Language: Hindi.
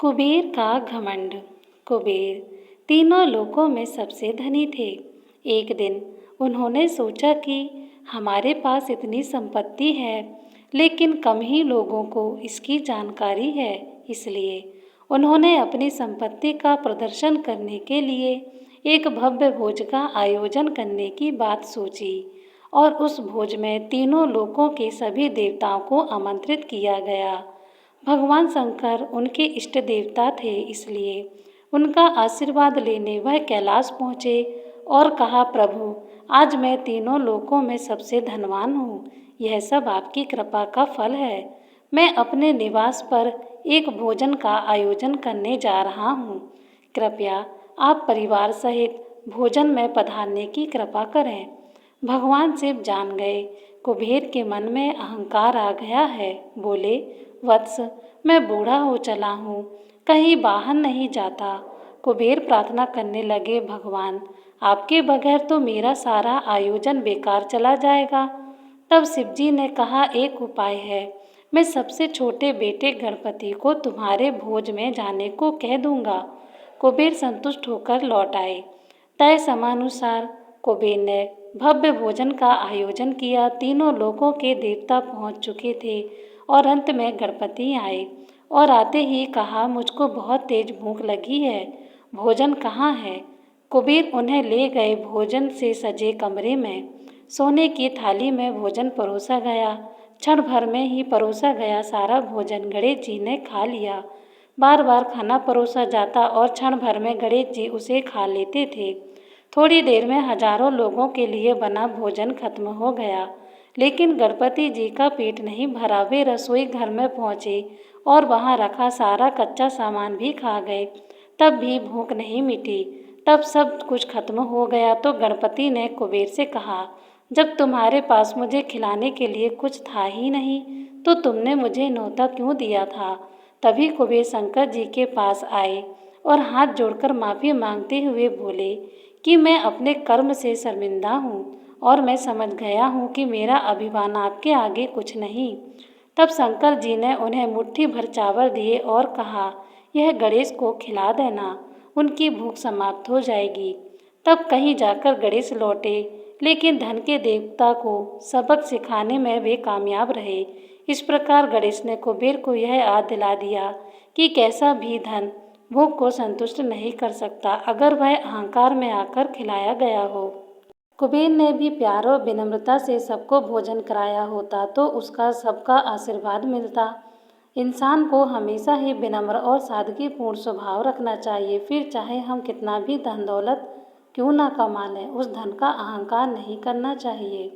कुबेर का घमंड। कुबेर तीनों लोकों में सबसे धनी थे। एक दिन उन्होंने सोचा कि हमारे पास इतनी संपत्ति है, लेकिन कम ही लोगों को इसकी जानकारी है। इसलिए उन्होंने अपनी संपत्ति का प्रदर्शन करने के लिए एक भव्य भोज का आयोजन करने की बात सोची और उस भोज में तीनों लोकों के सभी देवताओं को आमंत्रित किया गया। भगवान शंकर उनके इष्ट देवता थे, इसलिए उनका आशीर्वाद लेने वह कैलाश पहुँचे और कहा, प्रभु, आज मैं तीनों लोकों में सबसे धनवान हूँ। यह सब आपकी कृपा का फल है। मैं अपने निवास पर एक भोजन का आयोजन करने जा रहा हूँ। कृपया आप परिवार सहित भोजन में पधारने की कृपा करें। भगवान शिव जान गए कुबेर के मन में अहंकार आ गया है। बोले, वत्स, मैं बूढ़ा हो चला हूँ, कहीं बाहर नहीं जाता। कुबेर प्रार्थना करने लगे, भगवान, आपके बगैर तो मेरा सारा आयोजन बेकार चला जाएगा। तब शिवजी ने कहा, एक उपाय है। मैं सबसे छोटे बेटे गणपति को तुम्हारे भोज में जाने को कह दूंगा। कुबेर संतुष्ट होकर लौट आए। तय समानुसार कुबेर ने भव्य भोजन का आयोजन किया। तीनों लोकों के देवता पहुंच चुके थे और अंत में गणपति आए और आते ही कहा, मुझको बहुत तेज भूख लगी है, भोजन कहाँ है? कुबेर उन्हें ले गए भोजन से सजे कमरे में। सोने की थाली में भोजन परोसा गया। क्षण भर में ही परोसा गया सारा भोजन गणेश जी ने खा लिया। बार बार खाना परोसा जाता और क्षण भर में गणेश जी उसे खा लेते थे। थोड़ी देर में हजारों लोगों के लिए बना भोजन खत्म हो गया, लेकिन गणपति जी का पेट नहीं भरा। वे रसोई घर में पहुँचे और वहाँ रखा सारा कच्चा सामान भी खा गए, तब भी भूख नहीं मिटी। तब सब कुछ खत्म हो गया तो गणपति ने कुबेर से कहा, जब तुम्हारे पास मुझे खिलाने के लिए कुछ था ही नहीं, तो तुमने मुझे न्योता क्यों दिया था? तभी कुबेर शंकर जी के पास आए और हाथ जोड़कर माफ़ी मांगते हुए बोले कि मैं अपने कर्म से शर्मिंदा हूँ और मैं समझ गया हूँ कि मेरा अभिमान आपके आगे कुछ नहीं। तब शंकर जी ने उन्हें मुट्ठी भर चावल दिए और कहा, यह गणेश को खिला देना, उनकी भूख समाप्त हो जाएगी। तब कहीं जाकर गणेश लौटे, लेकिन धन के देवता को सबक सिखाने में वे कामयाब रहे। इस प्रकार गणेश ने कुबेर को यह याद दिला दिया कि कैसा भी धन भूख को संतुष्ट नहीं कर सकता, अगर वह अहंकार में आकर खिलाया गया हो। कुबेर ने भी प्यार और विनम्रता से सबको भोजन कराया होता तो उसका सबका आशीर्वाद मिलता। इंसान को हमेशा ही विनम्र और सादगीपूर्ण स्वभाव रखना चाहिए। फिर चाहे हम कितना भी धन दौलत क्यों ना कमा लें, उस धन का अहंकार नहीं करना चाहिए।